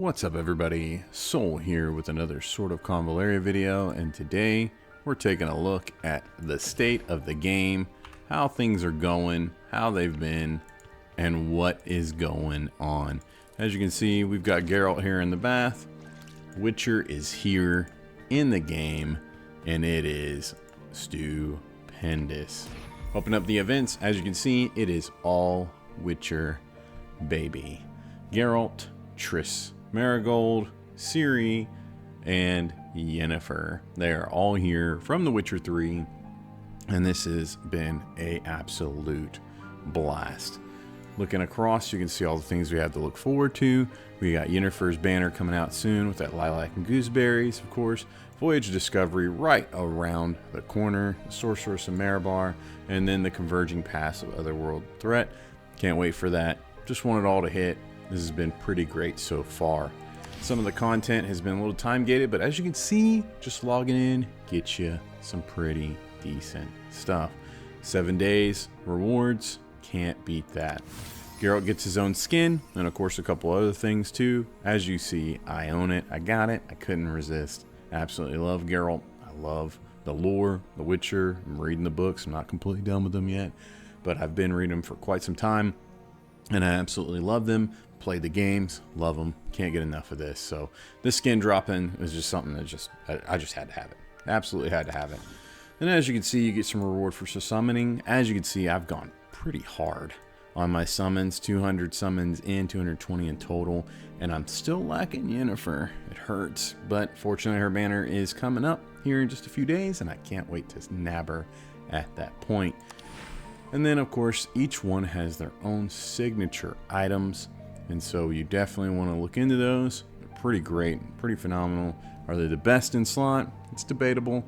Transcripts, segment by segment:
What's up everybody, Soul here with another sort of Convallaria video, and today we're taking a look at the state of the game, how things are going, how they've been, and what is going on. As you can see, we've got Geralt here in the bath. Witcher is here in the game, and it is stupendous. Open up the events, as you can see, it is all Witcher baby. Geralt, Triss, Marigold, Ciri, and Yennifer. They are all here from The Witcher 3, and this has been an absolute blast. Looking across, you can see all the things we have to look forward to. We got Yennefer's banner coming out soon with that lilac and gooseberries, of course. Voyage of Discovery right around the corner. The Sorceress of Marabar, and then the converging pass of Otherworld Threat. Can't wait for that. Just want it all to hit. This has been pretty great so far. Some of the content has been a little time gated, but as you can see, just logging in gets you some pretty decent stuff. 7 days, rewards, can't beat that. Geralt gets his own skin, and of course a couple other things too. As you see, I own it, I got it, I couldn't resist. Absolutely love Geralt. I love the lore, The Witcher. I'm reading the books, I'm not completely done with them yet, but I've been reading them for quite some time, and I absolutely love them. Played the games, love them, can't get enough of this. So this skin dropping is just something that I just had to have it. Absolutely had to have it. And as you can see, you get some reward for summoning. As you can see, I've gone pretty hard on my summons. 200 summons in, 220 in total, and I'm still lacking Yennefer. It hurts, but fortunately her banner is coming up here in just a few days, and I can't wait to nab her at that point. And then of course, each one has their own signature items. And so you definitely want to look into those. They're pretty great, pretty phenomenal. Are they the best in slot? It's debatable.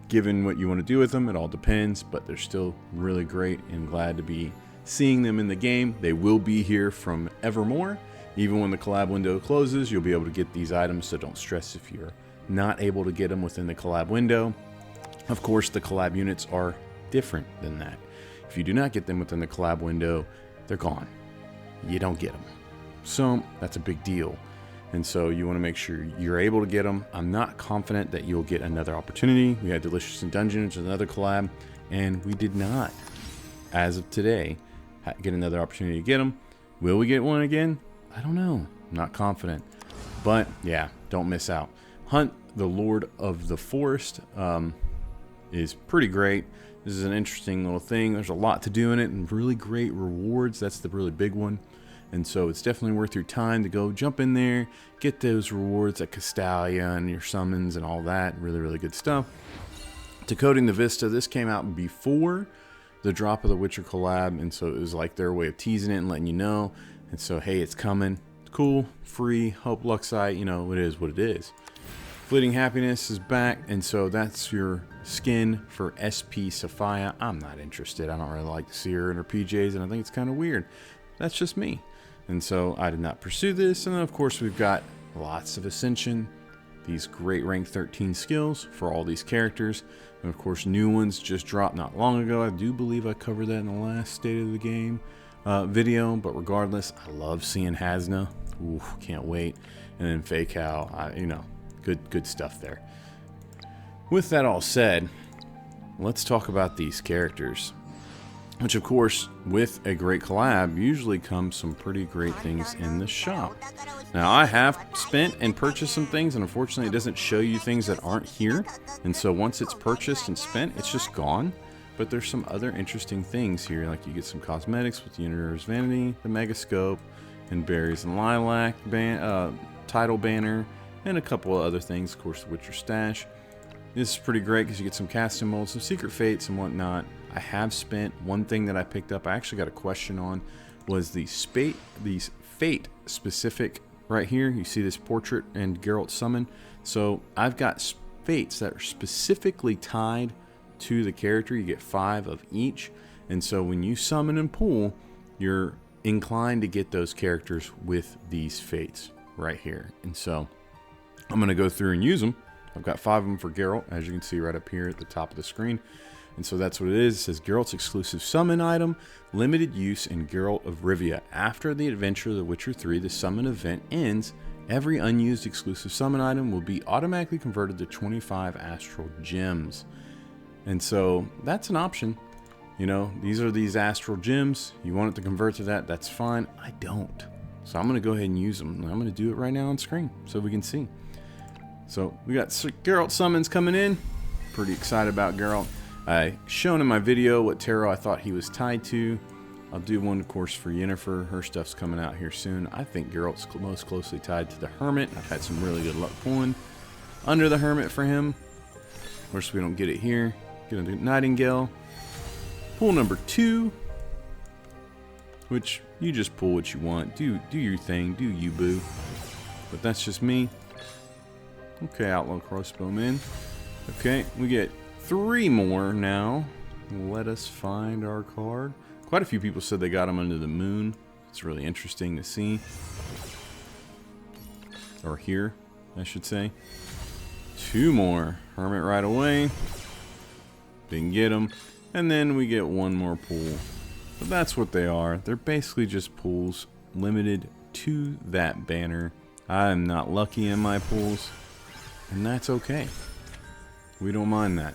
Given what you want to do with them, it all depends, but they're still really great and glad to be seeing them in the game. They will be here from evermore. Even when the collab window closes, you'll be able to get these items, so don't stress if you're not able to get them within the collab window. Of course, the collab units are different than that. If you do not get them within the collab window, they're gone. You don't get them. So that's a big deal. And so you want to make sure you're able to get them. I'm not confident that you'll get another opportunity. We had Delicious in Dungeon, which is another collab, and we did not, as of today, get another opportunity to get them. Will we get one again? I don't know. I'm not confident. But yeah, don't miss out. Hunt the Lord of the Forest is pretty great. This is an interesting little thing. There's a lot to do in it and really great rewards. That's the really big one. And so it's definitely worth your time to go jump in there, get those rewards at Castalia and your summons and all that. Really, really good stuff. Decoding the Vista, this came out before the drop of the Witcher collab, and so it was like their way of teasing it and letting you know. And so, hey, it's coming. Cool, free, Hope Luxite, you know, it is what it is. Fleeting Happiness is back, and so that's your skin for SP Sophia. I'm not interested. I don't really like to see her in her PJs, and I think it's kind of weird. That's just me. And so I did not pursue this. And then of course we've got lots of Ascension, these great rank 13 skills for all these characters. And of course new ones just dropped not long ago. I do believe I covered that in the last State of the Game video, but regardless, I love seeing Hasna. Ooh, can't wait. And then Fekal, you know, good stuff there. With that all said, let's talk about these characters. Which of course, with a great collab, usually comes some pretty great things in the shop. Now I have spent and purchased some things, and unfortunately it doesn't show you things that aren't here. And so once it's purchased and spent, it's just gone. But there's some other interesting things here, like you get some cosmetics with the Universe Vanity, the Megascope, and Berries and Lilac, Title Banner, and a couple of other things, of course the Witcher Stash. This is pretty great because you get some casting molds, some secret fates and whatnot. I have spent. One thing that I picked up, I actually got a question on, was these fate specific right here. You see this portrait and Geralt summon. So I've got fates that are specifically tied to the character. You get 5 of each. And so when you summon and pull, you're inclined to get those characters with these fates right here. And so I'm going to go through and use them. I've got 5 of them for Geralt, as you can see right up here at the top of the screen. And so that's what it is. It says Geralt's exclusive summon item, limited use in Geralt of Rivia. After the adventure of The Witcher 3, the summon event ends. Every unused exclusive summon item will be automatically converted to 25 astral gems. And so that's an option. You know, these are these astral gems. You want it to convert to that, that's fine. I don't. So I'm going to go ahead and use them. I'm going to do it right now on screen so we can see. So we got Geralt summons coming in. Pretty excited about Geralt. I shown in my video what tarot I thought he was tied to. I'll do one, of course, for Yennifer. Her stuff's coming out here soon. I think Geralt's most closely tied to the Hermit. I've had some really good luck pulling under the Hermit for him. Of course, we don't get it here. Get a Nightingale. Pull number 2, which you just pull what you want. Do your thing. Do you, boo. But that's just me. Okay, Outlaw Crossbowman. Okay, we get 3 more now. Let us find our card. Quite a few people said they got him under the moon. It's really interesting to see. Or hear, I should say. 2 more. Hermit right away. Didn't get him. And then we get 1 more pull. But that's what they are. They're basically just pulls limited to that banner. I'm not lucky in my pulls. And that's okay. We don't mind that.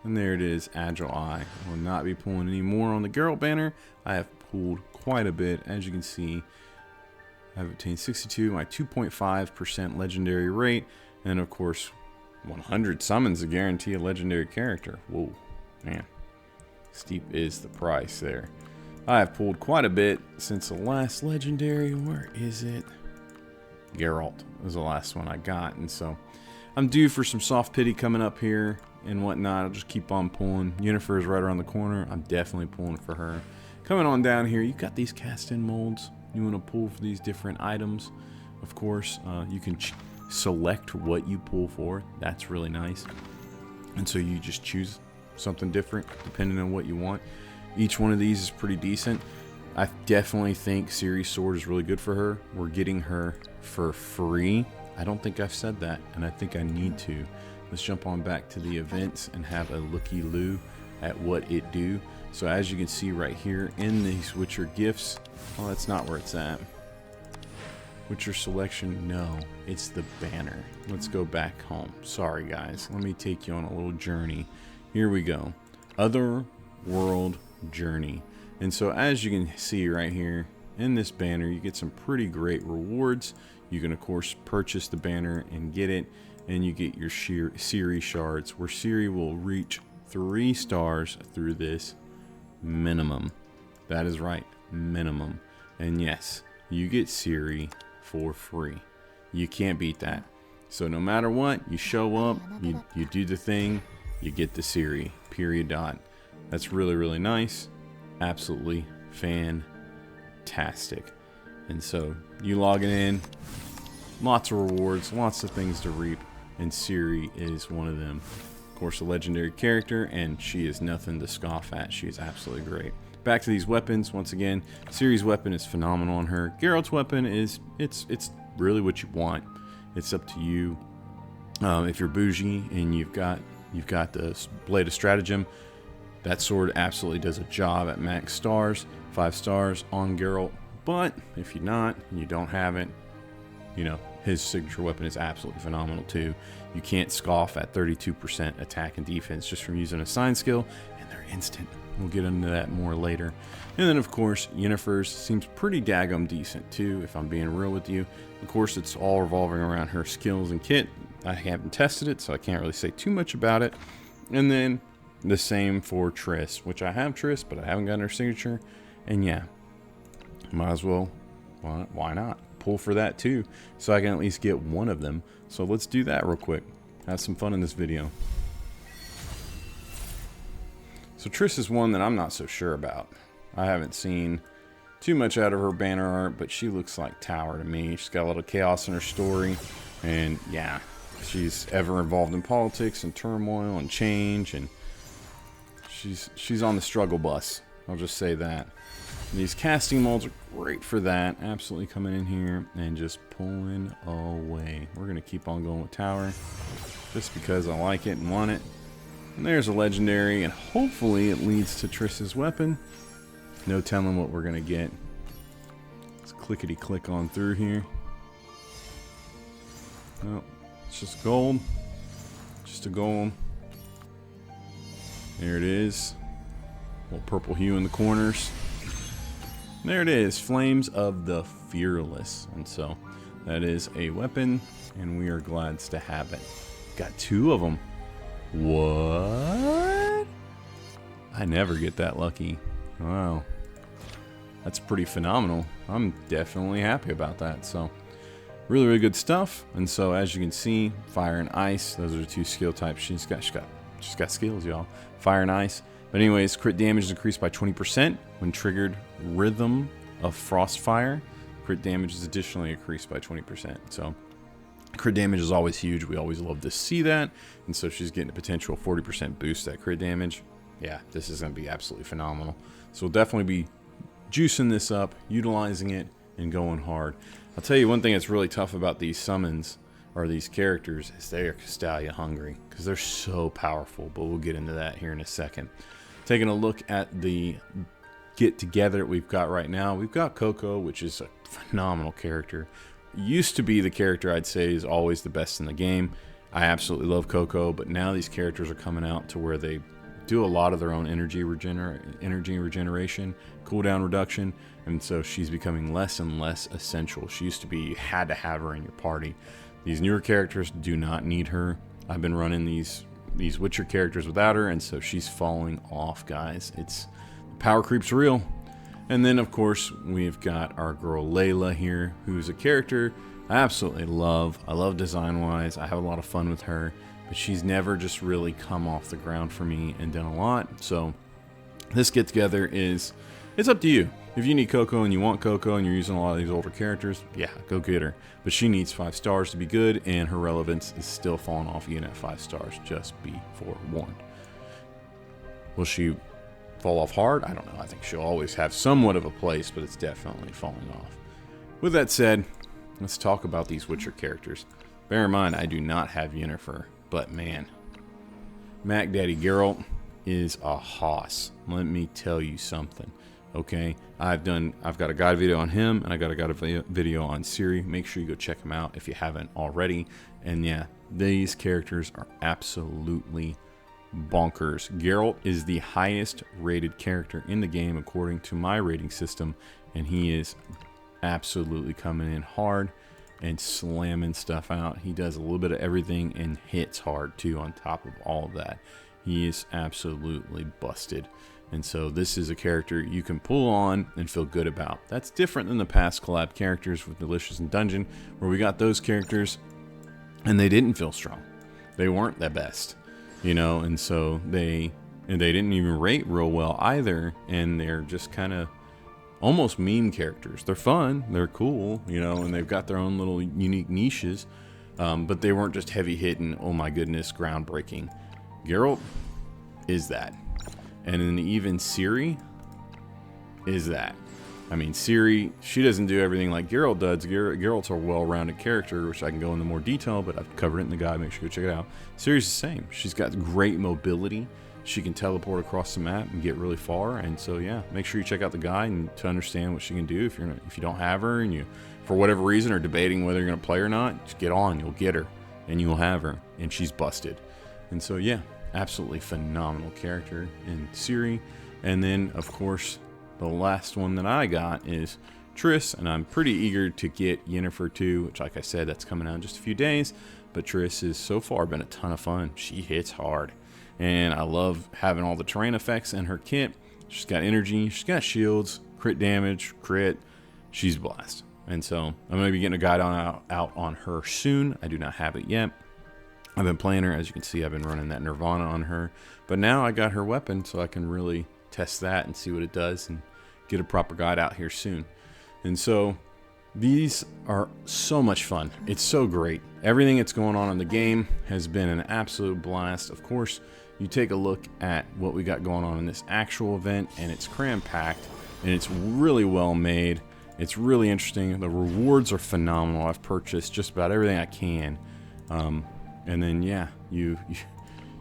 And there it is, Agile Eye. I will not be pulling any more on the Geralt banner. I have pulled quite a bit. As you can see, I've obtained 62, my 2.5% legendary rate. And of course, 100 summons to guarantee a legendary character. Whoa, man. Steep is the price there. I have pulled quite a bit since the last legendary. Where is it? Geralt was the last one I got. And so I'm due for some soft pity coming up here and whatnot. I'll just keep on pulling. Yennefer is right around the corner. I'm definitely pulling for her. Coming on down here, you got these cast-in molds. You want to pull for these different items. Of course, you can select what you pull for. That's really nice. And so you just choose something different depending on what you want. Each one of these is pretty decent. I definitely think Ciri's sword is really good for her. We're getting her for free. I don't think I've said that, and I think I need to. Let's jump on back to the events and have a looky-loo at what it do. So as you can see right here in these Witcher gifts, well, that's not where it's at. Witcher selection, no, it's the banner. Let's go back home. Sorry guys, let me take you on a little journey. Here we go. Other World Journey. And so as you can see right here in this banner, you get some pretty great rewards. You can of course purchase the banner and get it, and you get your Ciri shards, where Ciri will reach 3 stars through this minimum. That is right, minimum. And yes, you get Ciri for free. You can't beat that. So no matter what, you show up, you do the thing, you get the Ciri, period dot. That's really, really nice. Absolutely fantastic. And so you logging in, lots of rewards, lots of things to reap, and Ciri is one of them. Of course, a legendary character, and she is nothing to scoff at. She is absolutely great. Back to these weapons once again. Ciri's weapon is phenomenal on her. Geralt's weapon is it's really what you want. It's up to you. If you're bougie and you've got the Blade of Stratagem, that sword absolutely does a job at max stars, 5 stars on Geralt. But if you're not, and you don't have it, you know, his signature weapon is absolutely phenomenal too. You can't scoff at 32% attack and defense just from using a sign skill, and they're instant. We'll get into that more later. And then of course, Yennefer's seems pretty daggum decent too, if I'm being real with you. Of course, it's all revolving around her skills and kit. I haven't tested it, so I can't really say too much about it. And then the same for Triss, which I have Triss, but I haven't gotten her signature. And yeah, might as well, why not? Pull for that too, so I can at least get one of them. So let's do that real quick. Have some fun in this video. So Triss is one that I'm not so sure about. I haven't seen too much out of her banner art, but she looks like Tower to me. She's got a little chaos in her story, and yeah, she's ever involved in politics and turmoil and change, and she's on the struggle bus. I'll just say that. And these casting molds are great for that. Absolutely coming in here and just pulling away. We're gonna keep on going with Tower, just because I like it and want it. And there's a legendary, and hopefully it leads to Triss's weapon. No telling what we're going to get. Let's clickety-click on through here. No, it's just gold. Just a gold. There it is. A little purple hue in the corners. There it is. Flames of the Fearless. And so that is a weapon, and we are glad to have it. Got 2 of them. What? I never get that lucky. Wow. That's pretty phenomenal. I'm definitely happy about that. So really, really good stuff. And so as you can see, fire and ice, those are the 2 skill types she's got skills, y'all. Fire and ice. But anyways, crit damage is increased by 20% when triggered Rhythm of Frostfire. Crit damage is additionally increased by 20%. So crit damage is always huge. We always love to see that. And so she's getting a potential 40% boost at crit damage. Yeah, this is going to be absolutely phenomenal. So we'll definitely be juicing this up, utilizing it, and going hard. I'll tell you one thing that's really tough about these summons, or these characters, is they are Castalia hungry, because they're so powerful, but we'll get into that here in a second. Taking a look at the get-together we've got right now, we've got Coco, which is a phenomenal character. Used to be the character I'd say is always the best in the game. I absolutely love Coco, but now these characters are coming out to where they do a lot of their own energy regeneration, cooldown reduction, and so she's becoming less and less essential. She used to be, you had to have her in your party. These newer characters do not need her. I've been running these Witcher characters without her, and so she's falling off, guys. It's power creep's real. And then of course we've got our girl Layla here, who's a character I absolutely love. I love design wise. I have a lot of fun with her, but she's never just really come off the ground for me and done a lot. So this get together is, it's up to you. If you need Coco and you want Coco and you're using a lot of these older characters, yeah, go get her. But she needs 5 stars to be good, and her relevance is still falling off even at 5 stars. Just be forewarned. Will she fall off hard? I don't know. I think she'll always have somewhat of a place, but it's definitely falling off. With that said, let's talk about these Witcher characters. Bear in mind, I do not have Yennifer, but man, Mac Daddy Geralt is a hoss. Let me tell you something. Okay, I've got a guide video on him, and I got a guide video on Ciri. Make sure you go check them out if you haven't already. And yeah, these characters are absolutely bonkers. Geralt is the highest rated character in the game according to my rating system, and he is absolutely coming in hard and slamming stuff out. He does a little bit of everything and hits hard too on top of all of that. He is absolutely busted. And so this is a character you can pull on and feel good about. That's different than the past collab characters with Delicious and Dungeon, where we got those characters and they didn't feel strong. They weren't the best, you know, and so they didn't even rate real well either, and they're just kind of almost meme characters. They're fun, they're cool, you know, and they've got their own little unique niches, but they weren't just heavy hitting, oh my goodness, groundbreaking. Geralt is that. And then even Ciri is that. I mean, Ciri, she doesn't do everything like Geralt does. Geralt's a well-rounded character, which I can go into more detail, but I've covered it in the guide. Make sure you go check it out. Ciri's the same. She's got great mobility. She can teleport across the map and get really far. And so, yeah, make sure you check out the guide and to understand what she can do. If you don't have her and you, for whatever reason, are debating whether you're going to play or not, just get on. You'll get her, and you'll have her, and she's busted. And so, yeah, absolutely phenomenal character in Ciri. And then, of course, the last one that I got is Triss, and I'm pretty eager to get Yennifer too, which, like I said, that's coming out in just a few days. But Triss has so far been a ton of fun. She hits hard, and I love having all the terrain effects in her kit. She's got energy, she's got shields, crit damage, crit. She's a blast. And so I'm going to be getting a guide out on her soon. I do not have it yet. I've been playing her. As you can see, I've been running that Nirvana on her. But now I got her weapon, so I can really test that and see what it does and get a proper guide out here soon. And so these are so much fun. It's so great. Everything that's going on in the game has been an absolute blast. Of course, you take a look at what we got going on in this actual event, and it's cram-packed, and it's really well made. It's really interesting. The rewards are phenomenal. I've purchased just about everything I can. And then, yeah, you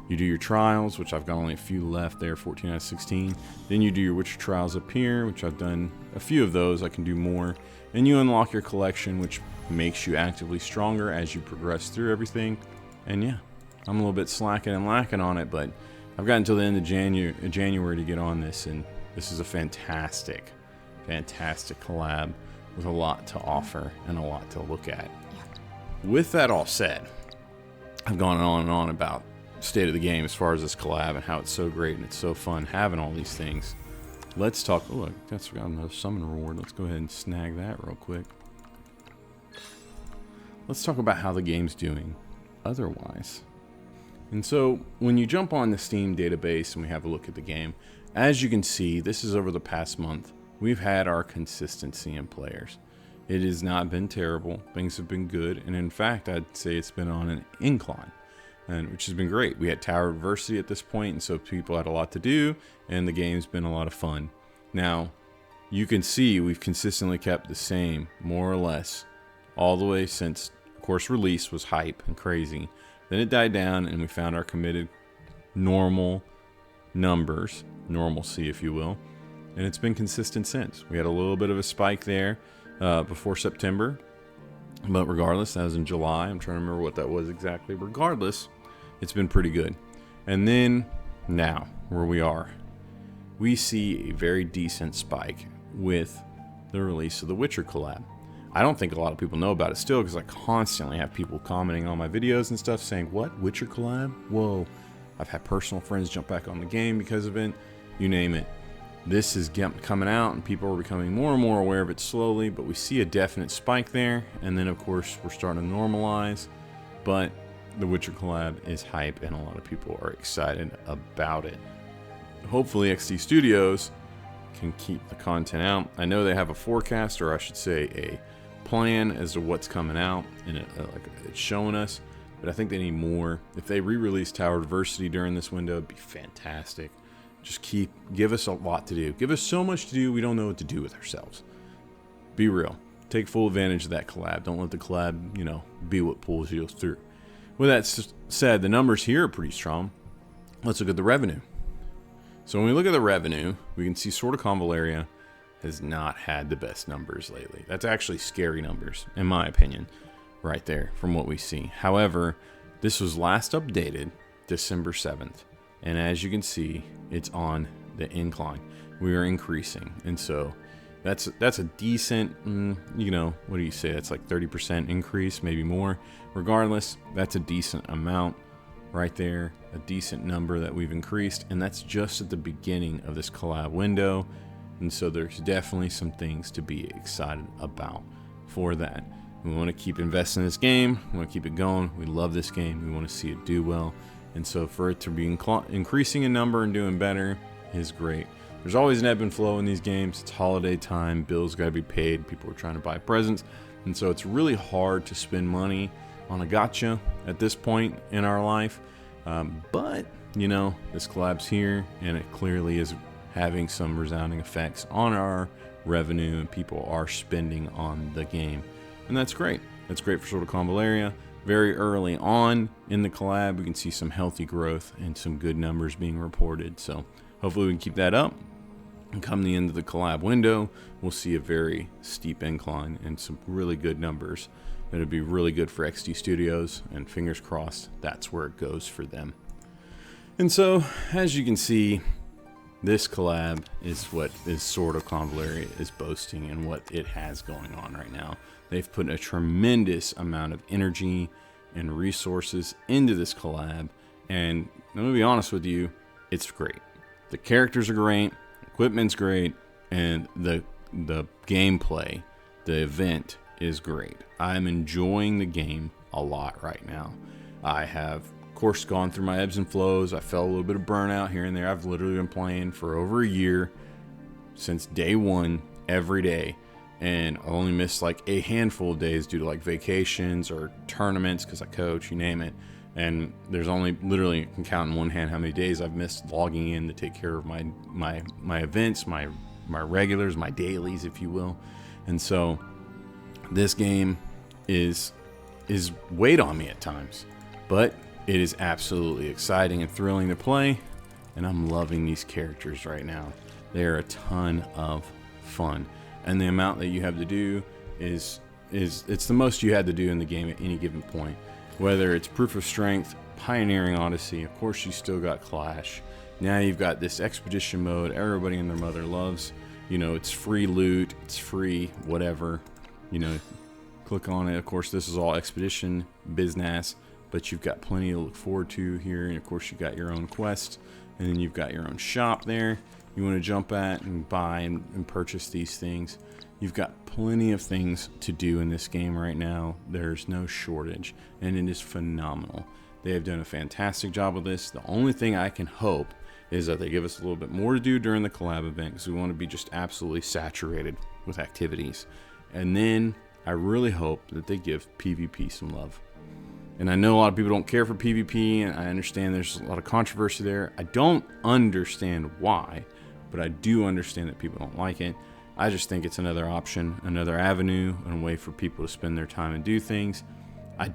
You do your trials, which I've got only a few left there, 14 out of 16. Then you do your Witcher trials up here, which I've done a few of those. I can do more. And you unlock your collection, which makes you actively stronger as you progress through everything. And yeah, I'm a little bit slacking and lacking on it, but I've got until the end of January to get on this, and this is a fantastic collab with a lot to offer and a lot to look at. With that all said, I've gone on and on about state of the game as far as this collab and how it's so great and it's so fun having all these things. Let's talk. Oh, look, that's got another summon reward. Let's go ahead and snag that real quick. Let's talk about how the game's doing otherwise. And so when you jump on the Steam database and we have a look at the game, as you can see, this is over the past month, we've had our consistency in players. It has not been terrible. Things have been good. And in fact, I'd say it's been on an incline, and which has been great. We had Tower Adversity at this point, and so people had a lot to do, and the game's been a lot of fun. Now, you can see we've consistently kept the same, more or less, all the way since, of course, release was hype and crazy. Then it died down, and we found our committed normal numbers, normalcy, if you will, and it's been consistent since. We had a little bit of a spike there before September, but regardless, that was in July. I'm trying to remember what that was exactly. Regardless, it's been pretty good. And then now, where we are, we see a very decent spike with the release of the Witcher collab. I don't think a lot of people know about it still, because I constantly have people commenting on my videos and stuff saying, what, Witcher collab? Whoa. I've had personal friends jump back on the game because of it. You name it. This is coming out, and people are becoming more and more aware of it slowly, but we see a definite spike there, and then of course we're starting to normalize. But the Witcher collab is hype, and a lot of people are excited about it. Hopefully XD Studios can keep the content out. I know they have a forecast, or I should say a plan as to what's coming out, and it's showing us, but I think they need more. If they re-release Tower Adversity during this window, it'd be fantastic. Just give us a lot to do. Give us so much to do, we don't know what to do with ourselves. Be real. Take full advantage of that collab. Don't let the collab, be what pulls you through. With that said, the numbers here are pretty strong. Let's look at the revenue. So when we look at the revenue, we can see Sword of Convallaria has not had the best numbers lately. That's actually scary numbers, in my opinion, right there from what we see. However, this was last updated December 7th. And as you can see, it's on the incline. We are increasing. And so that's a decent, what do you say? That's like 30% increase, maybe more. Regardless, that's a decent amount right there, a decent number that we've increased. And that's just at the beginning of this collab window. And so there's definitely some things to be excited about for that. We want to keep investing in this game. We want to keep it going. We love this game. We want to see it do well. And so for it to be increasing in number and doing better is great. There's always an ebb and flow in these games. It's holiday time. Bills got to be paid. People are trying to buy presents. And so it's really hard to spend money on a gacha at this point in our life. But, this collab's here, and it clearly is having some resounding effects on our revenue, and people are spending on the game. And that's great. That's great for Sword of Convallaria. Very early on in the collab, we can see some healthy growth and some good numbers being reported. So hopefully we can keep that up. And come the end of the collab window, we'll see a very steep incline and some really good numbers. That'll be really good for XD Studios, and fingers crossed that's where it goes for them. And so, as you can see, this collab is what is Sword of Convallaria is boasting and what it has going on right now. They've put a tremendous amount of energy and resources into this collab, and let me be honest with you, it's great. The characters are great, equipment's great, and the gameplay, the event is great. I'm enjoying the game a lot right now. I have, of course, gone through my ebbs and flows. I felt a little bit of burnout here and there. I've literally been playing for over a year, since day one, every day. And I only missed like a handful of days due to like vacations or tournaments because I coach, you name it. And there's only, literally, I can count in one hand how many days I've missed logging in to take care of my events, my regulars, my dailies, if you will. And so this game is weighed on me at times, but It is absolutely exciting and thrilling to play, and I'm loving these characters right now. They are a ton of fun, and the amount that you have to do is it's the most you had to do in the game at any given point. Whether it's Proof of Strength, Pioneering Odyssey, of course you still got Clash. Now you've got this expedition mode everybody and their mother loves. You know, it's free loot, it's free whatever. You know, click on it. Of course, this is all expedition business, but you've got plenty to look forward to here. And of course, you got your own quest, and then you've got your own shop there you want to jump at and buy and purchase these things. You've got plenty of things to do in this game right now. There's no shortage, and it is phenomenal. They have done a fantastic job with this. The only thing I can hope is that they give us a little bit more to do during the collab event, because we want to be just absolutely saturated with activities. And then I really hope that they give PvP some love. And I know a lot of people don't care for PvP, and I understand there's a lot of controversy there. I don't understand why, but I do understand that people don't like it. I just think it's another option, another avenue, and a way for people to spend their time and do things. I'd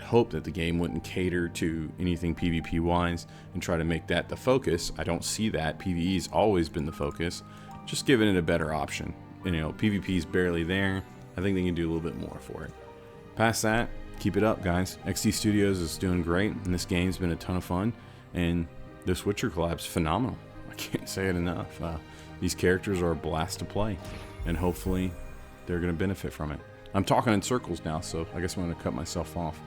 hope that the game wouldn't cater to anything PvP wise and try to make that the focus. I don't see that. PvE's always been the focus. Just giving it a better option. You know, PvP's barely there. I think they can do a little bit more for it. Past that, keep it up, guys. XD Studios is doing great, and this game's been a ton of fun, and this Witcher collab's phenomenal. I can't say it enough. These characters are a blast to play, and hopefully they're going to benefit from it. I'm talking in circles now, so I guess I'm going to cut myself off.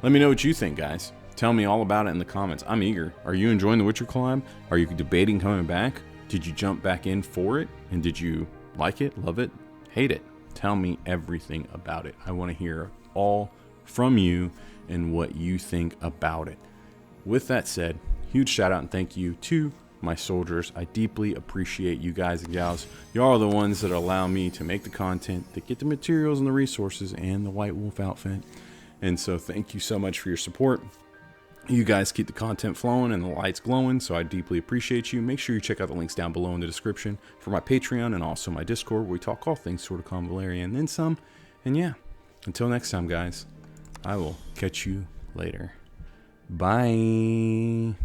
Let me know what you think, guys. Tell me all about it in the comments. I'm eager. Are you enjoying the Witcher collab? Are you debating coming back? Did you jump back in for it? And did you like it, love it, hate it? Tell me everything about it. I want to hear all from you and what you think about it. With that said, huge shout out and thank you to my soldiers. I deeply appreciate you guys and gals. Y'all are the ones that allow me to make the content, that get the materials and the resources and the White Wolf outfit. And so thank you so much for your support. You guys keep the content flowing and the lights glowing, so I deeply appreciate you. Make sure you check out the links down below in the description for my Patreon and also my Discord, where we talk all things sort of Convallaria and then some. And yeah, until next time, guys, I will catch you later. Bye.